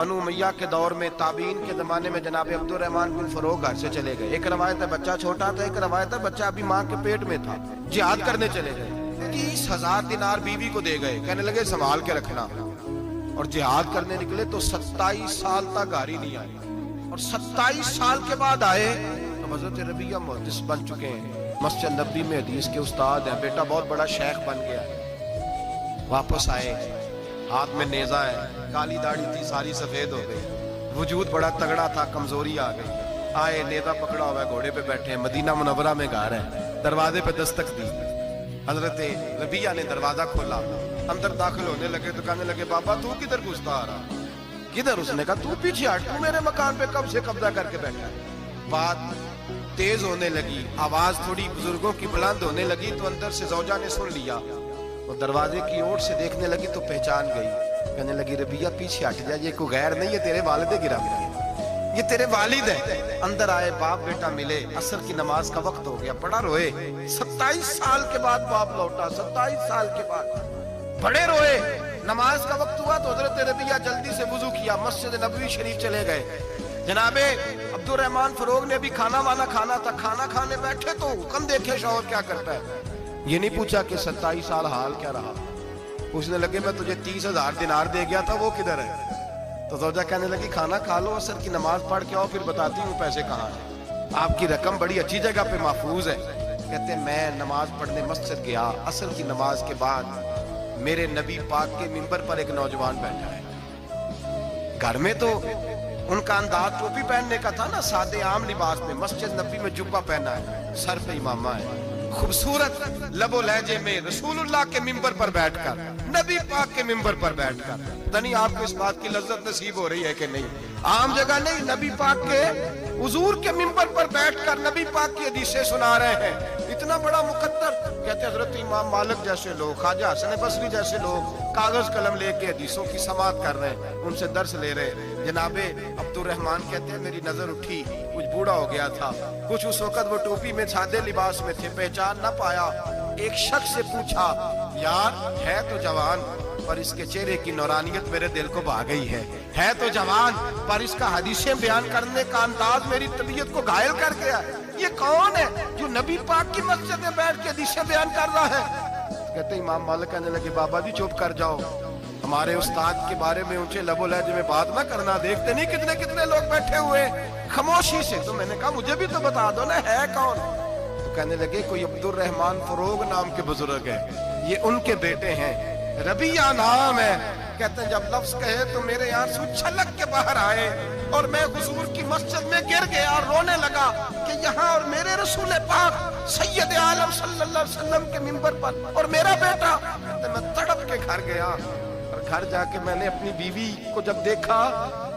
بنو امیہ کے دور میں تابعین کے زمانے میں جناب عبدالرحمن بن فروغ گھر سے چلے گئے. ایک روایت ہے بچہ چھوٹا تھا, ایک روایت ہے بچہ ابھی ماں کے پیٹ میں تھا. جہاد کرنے چلے گئے, 30,000 دینار بیوی کو دے گئے, کہنے لگے سنبھال کے رکھنا. اور جہاد کرنے نکلے تو 27 سال تک گھر ہی نہیں آئے, اور 27 سال کے بعد آئے تو حضرت ربیہ محدث بن چکے ہیں, مسجد نبوی میں حدیث کے استاد ہیں, بیٹا بہت بڑا شیخ بن گیا. واپس آئے, ہاتھ میں نیزہ ہے, کالی داڑھی تھی ساری سفید ہو گئی, وجود بڑا تگڑا تھا, کمزوری آ گئی. آئے, نیزہ پکڑا ہوا ہے, گھوڑے پہ بیٹھے ہیں, مدینہ منورہ میں گھر ہے, دروازے پہ دستک دی. حضرت ربیہ نے دروازہ کھولا, اندر داخل ہونے لگے تو کہنے لگے بابا تو کدھر گھستا آ رہا؟ کدھر؟ اس نے کہا تو پیچھے ہٹ, تو میرے مکان پہ کب سے قبضہ کر کے بیٹھا ہے. بات تیز ہونے لگی, آواز تھوڑی بزرگوں کی بلند ہونے لگی تو اندر سے زوجہ نے سن لیا. وہ دروازے کی اوٹ سے دیکھنے لگی تو پہچان گئی, کہنے لگی ربیہ پیچھے ہٹ جا, یہ کوئی غیر نہیں, یہ تیرے والد گرامی ہیں, یہ تیرے والد ہیں. اندر آئے, باپ بیٹا ملے, عصر کی نماز کا وقت ہو گیا, بڑا روئے. 27 سال کے بعد باپ لوٹا, 27 سال کے بعد بڑے روئے. نماز کا وقت ہوا تو حضرت ربیہ جلدی سے وضو کیا, مسجد نبوی شریف چلے گئے. جناب عبدالرحمن فروغ نے بھی کھانا وانا کھانا تھا, کھانا کھانے بیٹھے تو حکم دیکھے شوہر کیا کرتا ہے. یہ نہیں پوچھا کہ 27 سال حال کیا رہا. پوچھنے لگے میں تجھے 30,000 دینار دے گیا تھا, وہ کدھر ہے؟ تو زوجہ کہنے لگی کھانا کھا لو, عصر کی نماز پڑھ کے آؤ, پھر بتاتی ہوں پیسے کہاں ہیں. آپ کی رقم بڑی اچھی جگہ پہ محفوظ ہے. کہتے ہیں میں نماز پڑھنے مسجد گیا, عصر کی نماز کے بعد میرے نبی پاک کے منبر پر ایک نوجوان بیٹھا ہے. گھر میں تو ان کا انداز ٹوپی پہننے کا تھا نا, سادے عام لباس میں. مسجد نبی میں جبہ پہنا ہے, سر پہ امامہ ہے, خوبصورت لب و لہجے میں رسول اللہ کے منبر پر بیٹھ کر, نبی پاک کے منبر پر بیٹھ کر. نہیں آپ کو اس بات کی لذت نصیب ہو رہی ہے کہ نہیں؟ عام جگہ نہیں, نبی پاک کے حضور کے منبر پر بیٹھ کر نبی پاک کی حدیثیں سنا رہے ہیں. اتنا بڑا مقدر. کہتے حضرت امام مالک جیسے لوگ, خواجہ حسن بصری جیسے لوگ کاغذ قلم لے کے حدیثوں کی سماعت کر رہے ہیں, ان سے درس لے رہے. جناب عبدالرحمن کہتے ہیں میری نظر اٹھی, کچھ بوڑھا ہو گیا تھا, کچھ اس وقت وہ ٹوپی میں سادے لباس میں تھے, پہچان نہ پایا. ایک شخص سے پوچھا یار ہے تو جوان پر اس کے چہرے کی نورانیت میرے دل کو بھا گئی ہے تو جوان پر اس کا حدیثیں بیان کرنے کا انداز میری طبیعت کو گھائل کر گیا. یہ کون ہے جو نبی پاک کی مسجد میں بیٹھ کے حدیثیں بیان کر رہا ہے؟ کہتے امام مالک کہنے لگے بابا جی چپ کر جاؤ, ہمارے استاد کے بارے میں اونچے لب و لہجے میں بات نہ کرنا, دیکھتے نہیں کتنے کتنے لوگ بیٹھے ہوئے خاموشی سے. تو میں نے کہا مجھے بھی تو بتا دو نا ہے کون. تو کہنے لگے کوئی عبدالرحمن فروغ نام کے بزرگ ہے, یہ ان کے بیٹے ہیں, ربیہ نام ہے. کہتے ہیں جب لفظ کہے تو میرے آنسو چھلک کے باہر آئے اور میں حضور کی مسجد میں گر گیا اور رونے لگا کہ یہاں اور میرے رسول پاک سید عالم صلی اللہ علیہ وسلم کے منبر پر اور میرا بیٹا. کہتے میں تڑپ کے گھر گیا, اور گھر جا کے میں نے اپنی بیوی کو جب دیکھا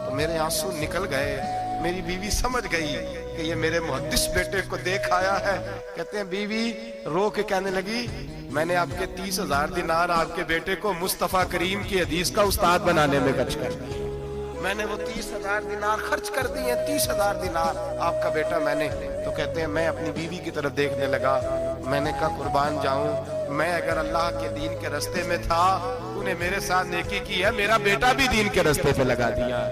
تو میرے آنسو نکل گئے. میری بیوی سمجھ گئی کہ یہ میرے محدث بیٹے کو دیکھ آیا ہے. کہتے ہیں بیوی رو کے کہنے لگی میں نے آپ کے 30,000 دینار آپ کے بیٹے کو مصطفیٰ کریم کی حدیث کا استاد بنانے میں خرچ کر دی. میں نے وہ 30,000 دینار خرچ کر دیے, 30,000 دینار آپ کا بیٹا میں نے. تو کہتے ہیں میں اپنی بیوی کی طرف دیکھنے لگا, میں نے کہا قربان جاؤں, میں اگر اللہ کے دین کے رستے میں تھا, تو نے میرے ساتھ نیکی کی ہے, میرا بیٹا بھی دین کے رستے پہ لگا دیا.